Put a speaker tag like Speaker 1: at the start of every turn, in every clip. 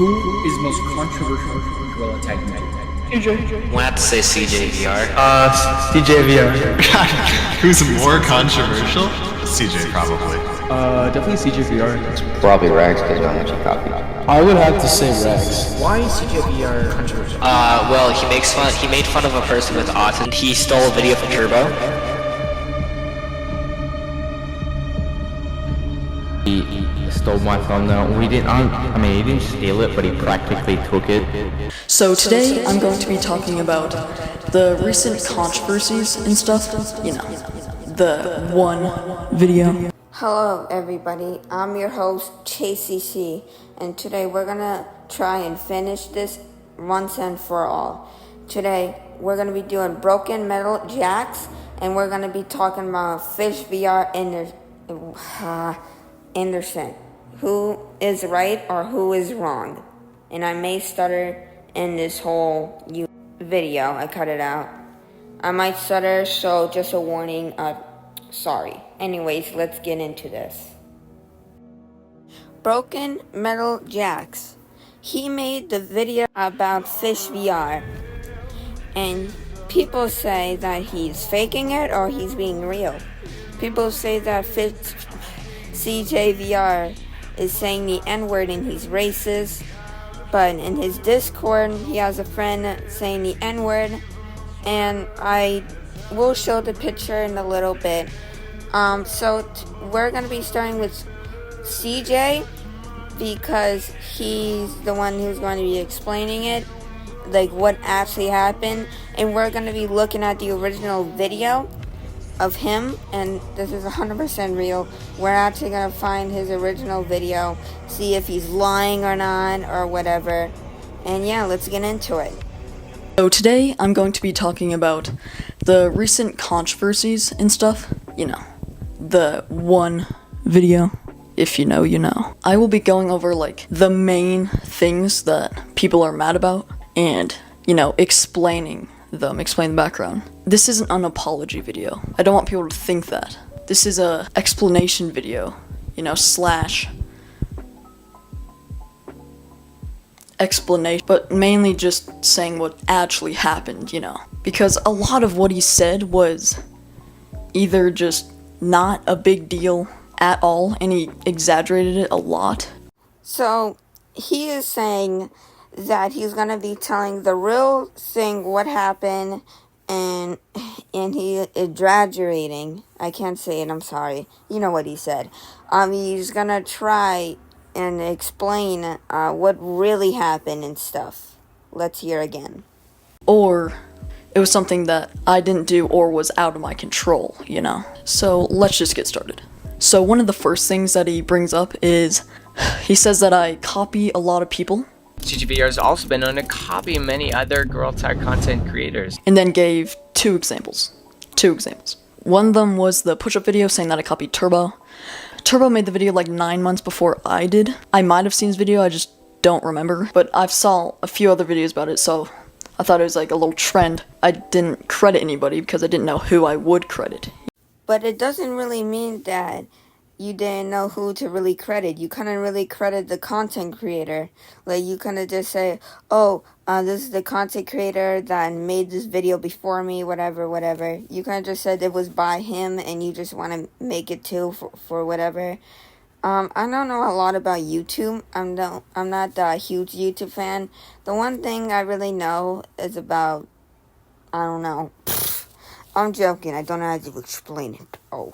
Speaker 1: Who is most controversial Gorilla Tag Metal?
Speaker 2: CJ.
Speaker 3: We'll have to say CJVR.
Speaker 4: CJVR.
Speaker 5: Who's more controversial? CJ, probably.
Speaker 4: Definitely CJVR.
Speaker 6: Probably Rex, because how much he copied.
Speaker 4: I would have to say Rex.
Speaker 1: Why is CJVR controversial?
Speaker 3: Well, he made fun of a person with autism. He stole a video from Turbo.
Speaker 6: He stole my thumbnail. He didn't steal it, but he practically took it.
Speaker 7: So today I'm going to be talking about the recent controversies and stuff, you know, the one video.
Speaker 8: Hello everybody, I'm your host JCC, and today we're gonna try and finish this once and for all. Today we're gonna be doing BrokenmetalJaxx, and we're gonna be talking about Fish VR Anderson. Who is right or who is wrong? And I may stutter in this whole video. I cut it out. I might stutter, so just a warning. Sorry. Anyways, let's get into this. BrokenmetalJaxx. He made the video about Fish VR, and people say that he's faking it or he's being real. People say that CJVR is saying the N-word and he's racist, but in his Discord he has a friend saying the N-word, and I will show the picture in a little bit. We're going to be starting with CJ because he's the one who's going to be explaining it, like what actually happened, and we're going to be looking at the original video of him, and this is 100% real. We're actually going to find his original video, see if he's lying or not, or whatever, and yeah, let's get into it.
Speaker 7: So today I'm going to be talking about the recent controversies and stuff, you know, the one video. If you know, you know. I will be going over like the main things that people are mad about and, you know, explain the background. This isn't an apology video. I don't want people to think that. This is a explanation video, you know, / explanation, but mainly just saying what actually happened, you know. Because a lot of what he said was either just not a big deal at all, and he exaggerated it a lot. So
Speaker 8: he is saying that he's gonna be telling the real thing, what happened, and he exaggerating. I can't say it, I'm sorry. You know what he said. He's gonna try and explain what really happened and stuff. Let's hear again.
Speaker 7: Or it was something that I didn't do or was out of my control, you know. So let's just get started. So one of the first things that he brings up is he says that I copy a lot of people.
Speaker 2: CJVR has also been known to copy many other girl tag content creators.
Speaker 7: And then gave two examples. One of them was the push-up video saying that I copied Turbo. Turbo made the video like 9 months before I did. I might have seen his video, I just don't remember. But I've saw a few other videos about it, so I thought it was like a little trend. I didn't credit anybody because I didn't know who I would credit.
Speaker 8: But it doesn't really mean that you didn't know who to really credit. You couldn't really credit the content creator. Like, you couldn't just say, oh, this is the content creator that made this video before me, whatever. You kind of just said it was by him, and you just want to make it too for whatever. I don't know a lot about YouTube. I'm not a huge YouTube fan. The one thing I really know is about, I don't know. I'm joking. I don't know how to explain it. Oh.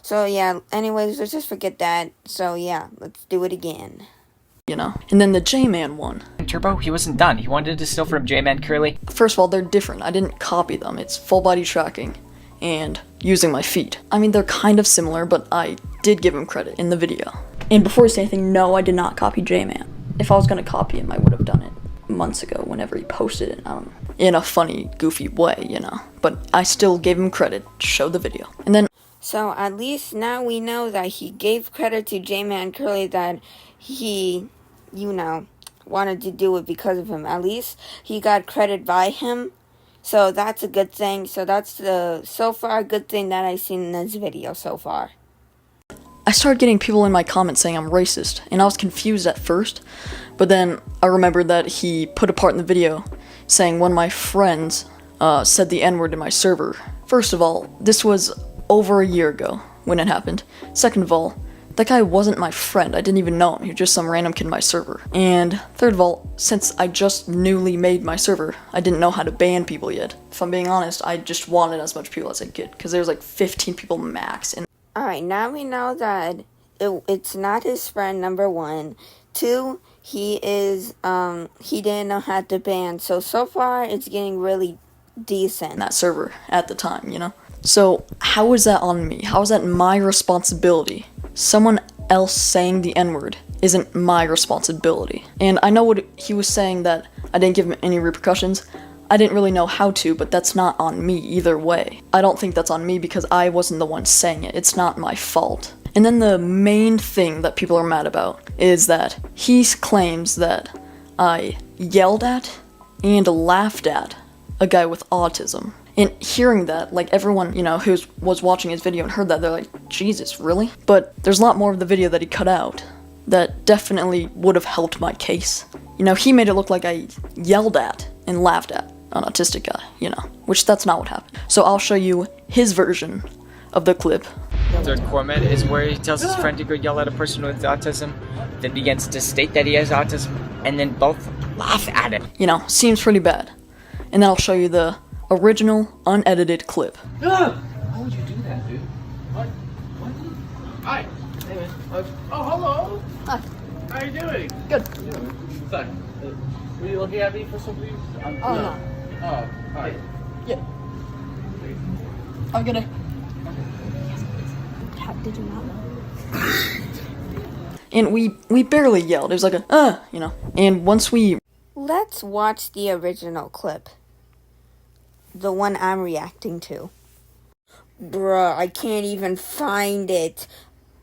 Speaker 8: So yeah, anyways, let's just forget that. So yeah, let's do it again.
Speaker 7: You know. And then the J-Man one.
Speaker 2: Turbo, he wasn't done. He wanted to steal from J-Man Curly.
Speaker 7: First of all, they're different. I didn't copy them. It's full body tracking and using my feet. I mean, they're kind of similar, but I did give him credit in the video. And before you say anything, no, I did not copy J-Man. If I was gonna copy him, I would have done it months ago whenever he posted it. I don't know. In a funny, goofy way, you know. But I still gave him credit, showed the video. And then
Speaker 8: so at least now we know that he gave credit to J-Man Curly, that he, you know, wanted to do it because of him. At least he got credit by him. So that's a good thing. So that's the so far good thing that I've seen in this video so far.
Speaker 7: I started getting people in my comments saying I'm racist, and I was confused at first, but then I remembered that he put a part in the video saying one of my friends said the N-word in my server. First of all, this was over a year ago when it happened. Second of all, that guy wasn't my friend. I didn't even know him. He was just some random kid in my server. And third of all, since I just newly made my server, I didn't know how to ban people yet. If I'm being honest, I just wanted as much people as I could, because there was like 15 people max. And
Speaker 8: Alright, now we know that it's not his friend, number one. Two, he didn't know how to ban. So far, it's getting really decent.
Speaker 7: that server at the time, you know? So how is that on me? How is that my responsibility? Someone else saying the N-word isn't my responsibility. And I know what he was saying, that I didn't give him any repercussions. I didn't really know how to, but that's not on me either way. I don't think that's on me because I wasn't the one saying it. It's not my fault. And then the main thing that people are mad about is that he claims that I yelled at and laughed at a guy with autism. And hearing that, like everyone, you know, who was watching his video and heard that, they're like, Jesus, really? But there's a lot more of the video that he cut out that definitely would have helped my case. You know, he made it look like I yelled at and laughed at an autistic guy, you know, which that's not what happened. So I'll show you his version of the clip.
Speaker 2: Third comment is where he tells his friend to go yell at a person with autism, then begins to state that he has autism, and then both laugh at it.
Speaker 7: You know, seems pretty bad. And then I'll show you the original, unedited clip.
Speaker 1: Why would you do that, dude? What? Hi. Hey, man. Oh, hello.
Speaker 7: Hi.
Speaker 1: How you doing?
Speaker 7: Good.
Speaker 1: Fuck. Were you looking at me for some reason?
Speaker 7: Oh, no.
Speaker 1: Oh, alright.
Speaker 7: Yeah. I'm gonna...
Speaker 8: Did you not know?
Speaker 7: And we barely yelled. It was like a, you know. And once we...
Speaker 8: Let's watch the original clip. The one I'm reacting to. Bruh, I can't even find it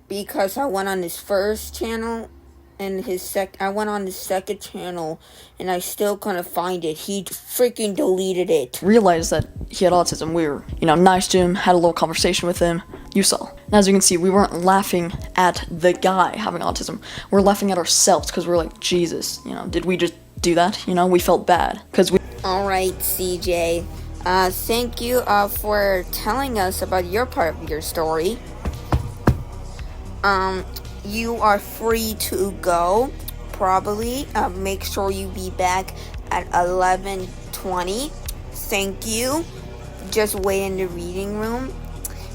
Speaker 8: because I went on his first channel and I went on his second channel and I still couldn't find it. He freaking deleted it.
Speaker 7: realized that he had autism, we were, you know, nice to him, had a little conversation with him. You saw. And as you can see, we weren't laughing at the guy having autism. We're laughing at ourselves because we're like, Jesus, you know, did we just do that? You know, we felt bad because we...
Speaker 8: Alright, CJ. Thank you for telling us about your part of your story. You are free to go, probably. Make sure you be back at 11:20. Thank you. Just wait in the reading room.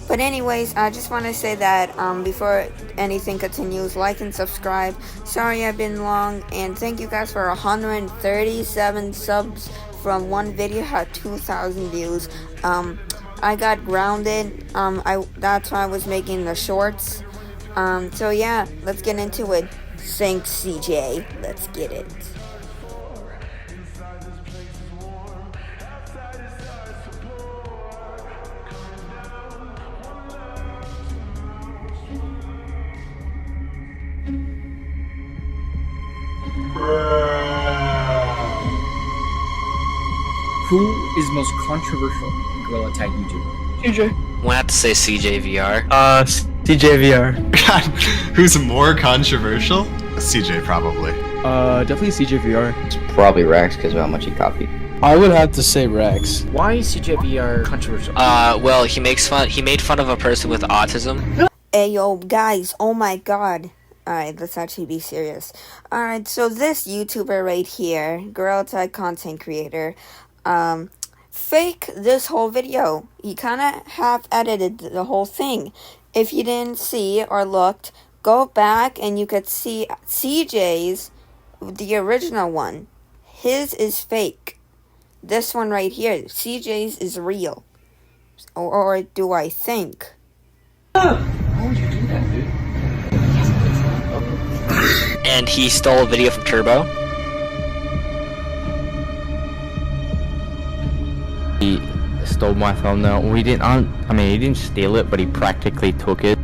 Speaker 8: But anyways, I just want to say that before anything continues, like and subscribe. Sorry I've been long, and thank you guys for 137 subs from one video, had 2,000 views. I got grounded. That's why I was making the shorts. So yeah, let's get into it. Thanks, CJ. Let's get it.
Speaker 1: Who is the most controversial Gorilla Tag YouTuber?
Speaker 7: CJ.
Speaker 3: We'll have to say CJVR.
Speaker 4: CJVR.
Speaker 5: God, who's more controversial? CJ, probably.
Speaker 4: Definitely CJVR.
Speaker 9: It's probably Rex because of how much he copied.
Speaker 4: I would have to say Rex.
Speaker 1: Why is CJVR controversial?
Speaker 3: Well, he made fun of a person with autism.
Speaker 8: Hey yo, guys, oh my god. Alright, let's actually be serious. Alright, so this YouTuber right here, Gorilla Tag content creator, fake this whole video. He kinda half edited the whole thing. If you didn't see or looked, go back and you could see CJ's, the original one. His is fake. This one right here, CJ's is real. Or do I think?
Speaker 1: Why would you do that, dude?
Speaker 3: And he stole a video from Turbo.
Speaker 6: He stole my thumbnail. We didn't. I mean, he didn't steal it, but he practically took it.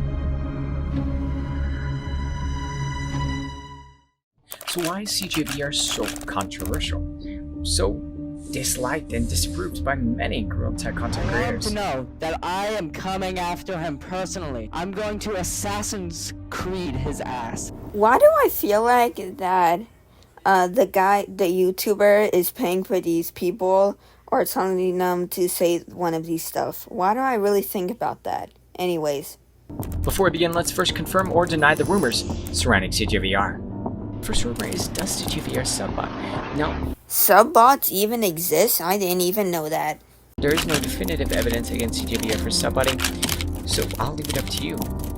Speaker 1: So why is CJVR so controversial? So,
Speaker 2: disliked and disapproved by many Gorilla Tag content
Speaker 10: I want
Speaker 2: creators.
Speaker 10: to know that I am coming after him personally. I'm going to Assassin's Creed his ass.
Speaker 8: Why do I feel like that the YouTuber is paying for these people or telling them to say one of these stuff? Why do I really think about that? Anyways.
Speaker 2: Before we begin, let's first confirm or deny the rumors surrounding CJVR. First rumor is, does CJVR subbot? No.
Speaker 8: Subbots even exist? I didn't even know that.
Speaker 2: There is no definitive evidence against CJVR for subbotting, so I'll leave it up to you,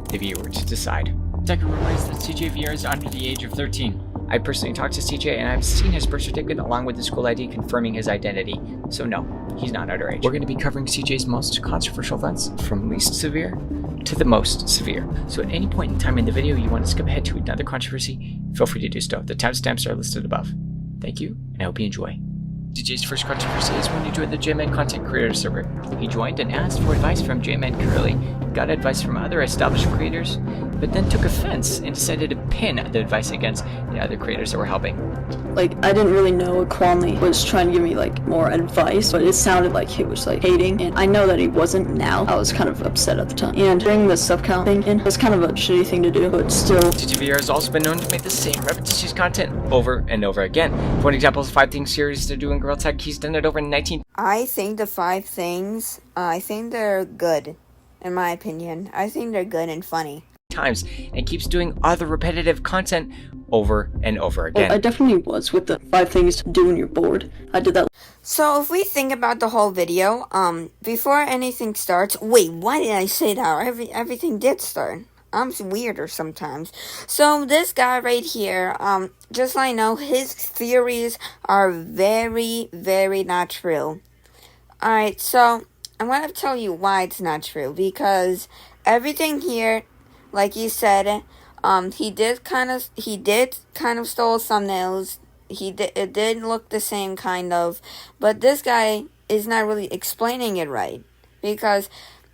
Speaker 2: the viewer, to decide. Second rumor is that CJVR is under the age of 13. I personally talked to CJ and I've seen his birth certificate along with his school ID confirming his identity, so no, he's not underage. We're going to be covering CJ's most controversial events, from least severe to the most severe. So at any point in time in the video you want to skip ahead to another controversy, feel free to do so. The timestamps are listed above. Thank you, and I hope you enjoy. CJ's first controversy is when he joined the J-Man content creator server. He joined and asked for advice from J-Man Curly, got advice from other established creators, but then took offense and decided to pin the advice against the other creators that were helping.
Speaker 7: Like, I didn't really know what Kwame was trying to give me, like, more advice, but it sounded like he was, like, hating, and I know that he wasn't now. I was kind of upset at the time. And bringing the sub count thing in was kind of a shitty thing to do, but still.
Speaker 2: CJVR has also been known to make the same repetitious content over and over again. For an example, 5 Things series to do in Gorilla Tag, he's done it over 19.
Speaker 8: I think the 5 things, I think they're good, in my opinion. I think they're good and funny.
Speaker 2: Times, and keeps doing other repetitive content over and over again.
Speaker 7: Well, I definitely was with the 5 things to do when you're bored. I did that.
Speaker 8: So if we think about the whole video, before anything starts, wait, why did I say that? Everything did start. I'm weirder sometimes. So this guy right here, just so I know, his theories are very, very not true. Alright, so I'm going to tell you why it's not true. Because everything here, like you said, he did kind of stole thumbnails. It did look the same kind of, but this guy is not really explaining it right, because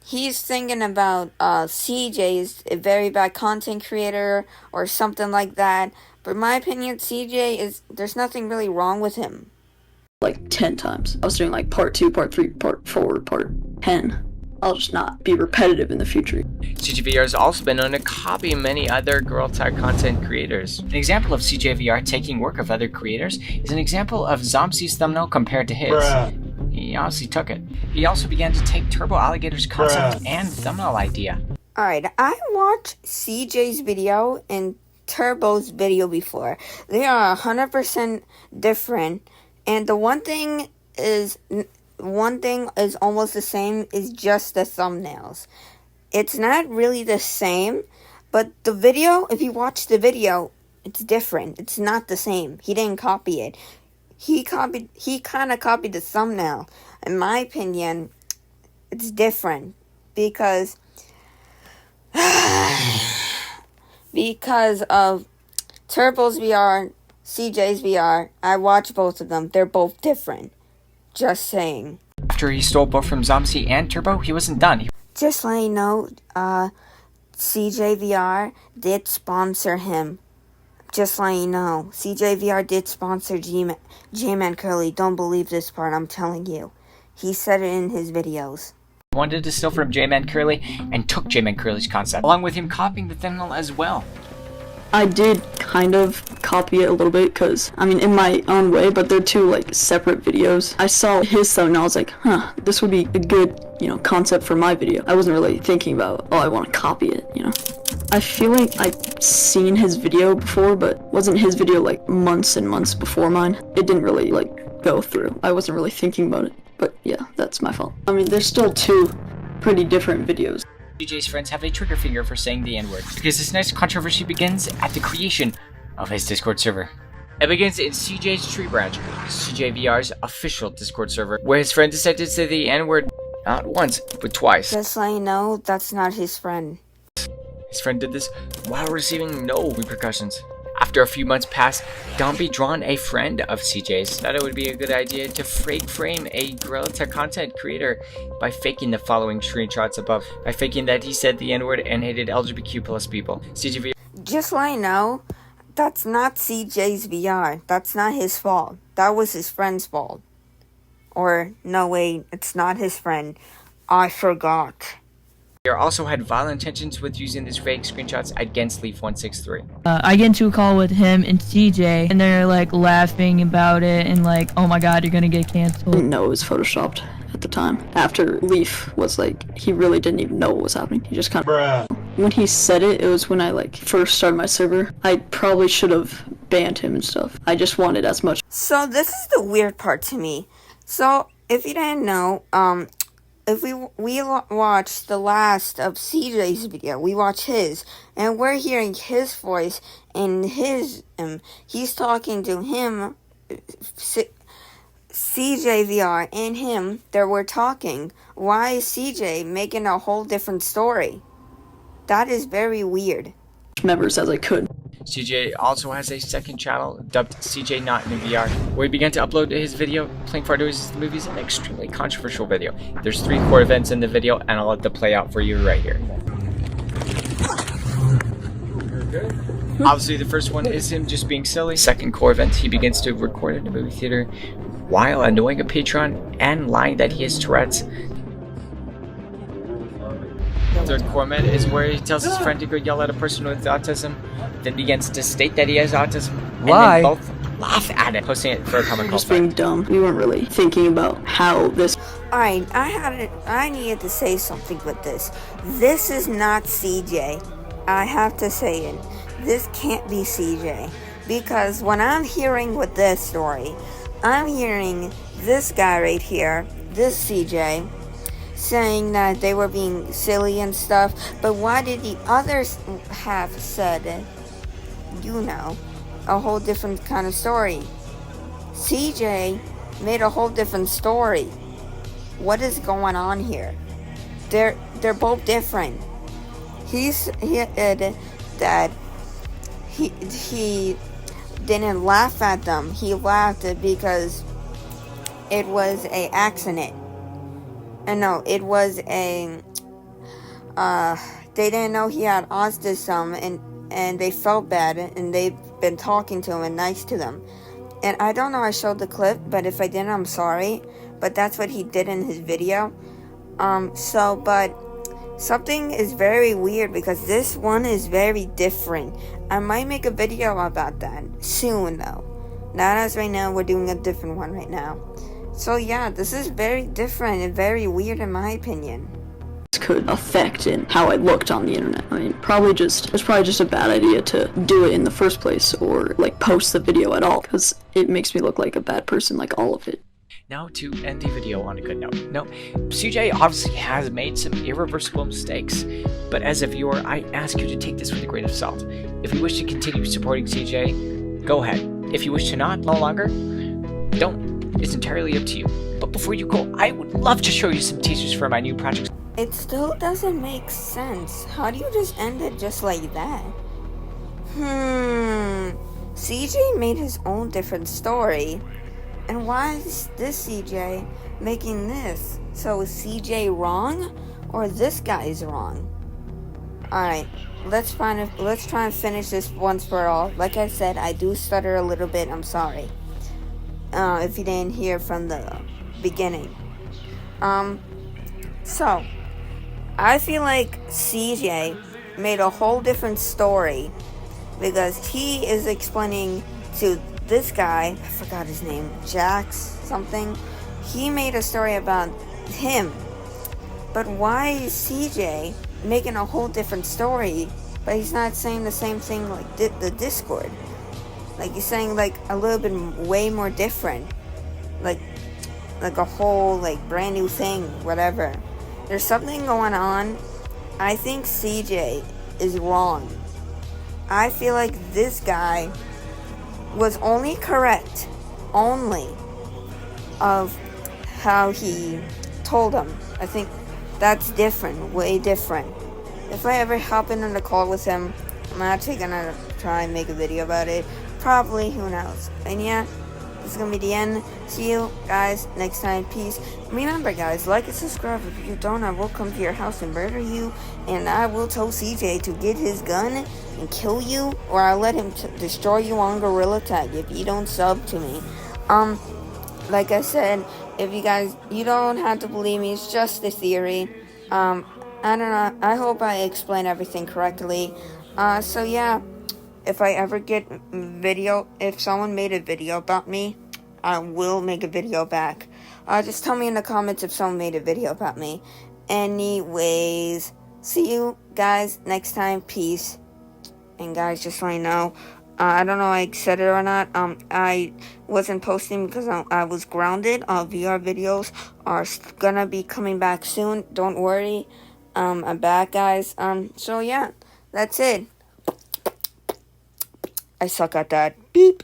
Speaker 8: he's thinking about CJ is a very bad content creator or something like that. But in my opinion, there's nothing really wrong with him.
Speaker 7: Like 10 times. I was doing like part 2, part 3, part 4, part 10. I'll just not be repetitive in the future.
Speaker 2: CJVR has also been known to copy many other Gorilla Tag content creators. An example of CJVR taking work of other creators is an example of Zomsy's thumbnail compared to his. Bruh. He honestly took it. He also began to take Turbo Alligator's concept and thumbnail idea.
Speaker 8: Alright, I watched CJ's video and Turbo's video before. They are 100% different, and the one thing is almost the same, is just the thumbnails. It's not really the same, but the video, if you watch the video, it's different. It's not the same. He didn't copy it. He kind of copied the thumbnail. In my opinion, it's different because of Turbo's VR, CJ's VR. I watch both of them. They're both different. Just saying.
Speaker 2: After he stole both from Zomsy and Turbo, he wasn't done.
Speaker 8: Just let you know, CJVR did sponsor him. Just let you know, CJVR did sponsor J-Man Curly. Don't believe this part, I'm telling you. He said it in his videos.
Speaker 2: He wanted to steal from J-Man Curly and took J-Man Curly's concept, along with him copying the thumbnail as well.
Speaker 7: I did kind of copy it a little bit, because, I mean, in my own way, but they're 2, like, separate videos. I saw his thumbnail, I was like, this would be a good, concept for my video. I wasn't really thinking about, I want to copy it, I feel like I've seen his video before, but wasn't his video, like, months and months before mine? It didn't really, like, go through. I wasn't really thinking about it, but yeah, that's my fault. I mean, there's still 2 pretty different videos.
Speaker 2: CJ's friends have a trigger finger for saying the N-word, because this next controversy begins at the creation of his Discord server. It begins in CJ's tree branch, CJVR's official Discord server, where his friend decided to say the N-word not once, but twice.
Speaker 8: Just let you know, that's not his friend.
Speaker 2: His friend did this while receiving no repercussions. After a few months passed, Dombey Drawn, a friend of CJ's, thought it would be a good idea to fake frame a Gorilla Tag content creator by faking the following screenshots above. By faking that he said the N-word and hated LGBTQ plus people. CJVR.
Speaker 8: Just let you know, that's not CJ's VR. That's not his fault. That was his friend's fault. Or, no wait, it's not his friend. I forgot.
Speaker 2: Also had violent intentions with using these fake screenshots against Leaf163.
Speaker 11: I get into a call with him and CJ, and they're like laughing about it and like, oh my god, you're gonna get canceled.
Speaker 7: I didn't know it was photoshopped at the time. After Leaf was like, he really didn't even know what was happening. He just kind of... When he said it, it was when I like first started my server. I probably should have banned him and stuff. I just wanted as much.
Speaker 8: So this is the weird part to me. So, if you didn't know, if we watched the last of CJ's video, we watch his, and we're hearing his voice, and he's talking to him, CJVR and him, that we're talking. Why is CJ making a whole different story? That is very weird.
Speaker 7: Members as I could.
Speaker 2: CJ also has a second channel dubbed CJ Not in VR, where he began to upload his video playing Fardo's movies, an extremely controversial video. There's 3 core events in the video, and I'll let them play out for you right here. Obviously, the first one is him just being silly. Second core event, he begins to record in a movie theater while annoying a patron and lying that he has Tourette's. Third core event is where he tells his friend to go yell at a person with autism, then begins to state that he has autism, and then both laugh at it, posting it for a comic
Speaker 7: Just being dumb. We weren't really thinking about how this...
Speaker 8: Alright, I needed to say something with this. This is not CJ. I have to say it. This can't be CJ. Because when I'm hearing with this story, I'm hearing this guy right here, this CJ, saying that they were being silly and stuff, but why did the others have said, you know, a whole different kind of story? CJ made a whole different story. What is going on here? They're both different. He said that he didn't laugh at them. He laughed because it was an accident. And no, it was a, they didn't know he had autism, and they felt bad, and they've been talking to him and nice to them. And I don't know, I showed the clip, but if I didn't, I'm sorry. But that's what he did in his video. But something is very weird, because this one is very different. I might make a video about that soon, though. Not as right now, we're doing a different one right now. So yeah, this is very different and very weird in my opinion.
Speaker 7: Could affect in how I looked on the internet. I mean, it's probably just a bad idea to do it in the first place, or like post the video at all, because it makes me look like a bad person, like all of it.
Speaker 2: Now to end the video on a good note. No, CJ obviously has made some irreversible mistakes, but as a viewer, I ask you to take this with a grain of salt. If you wish to continue supporting CJ, go ahead. If you wish to not, no longer, don't. It's entirely up to you. But before you go, I would love to show you some teasers for my new projects.
Speaker 8: It still doesn't make sense. How do you just end it just like that? CJ made his own different story. And why is this CJ making this? So is CJ wrong? Or this guy is wrong? Alright, let's try and finish this once for all. Like I said, I do stutter a little bit, I'm sorry. If you didn't hear from the beginning. So, I feel like CJ made a whole different story, because he is explaining to this guy, I forgot his name, Jax something. He made a story about him. But why is CJ making a whole different story, but he's not saying the same thing like the Discord? Like, he's saying, like, a little bit way more different. Like a whole, like, brand new thing, whatever. There's something going on. I think CJ is wrong. I feel like this guy was only correct, only, of how he told him. I think that's different, way different. If I ever hop in on a call with him, I'm actually gonna try and make a video about it. Probably, who knows. And yeah, this is gonna be the end. See you guys next time. Peace. Remember, guys, like and subscribe. If you don't, I will come to your house and murder you, and I will tell CJ to get his gun and kill you, or I'll let him destroy you on Gorilla Tag if you don't sub to me. like I said, if you don't have to believe me, it's just a theory. I don't know, I hope I explained everything correctly. So yeah, if I ever get if someone made a video about me, I will make a video back. Just tell me in the comments if someone made a video about me. Anyways, see you guys next time. Peace. And guys, just so you know, I don't know if I said it or not. I wasn't posting because I was grounded. VR videos are gonna be coming back soon. Don't worry. I'm back, guys. So yeah, that's it. I suck at that. Beep.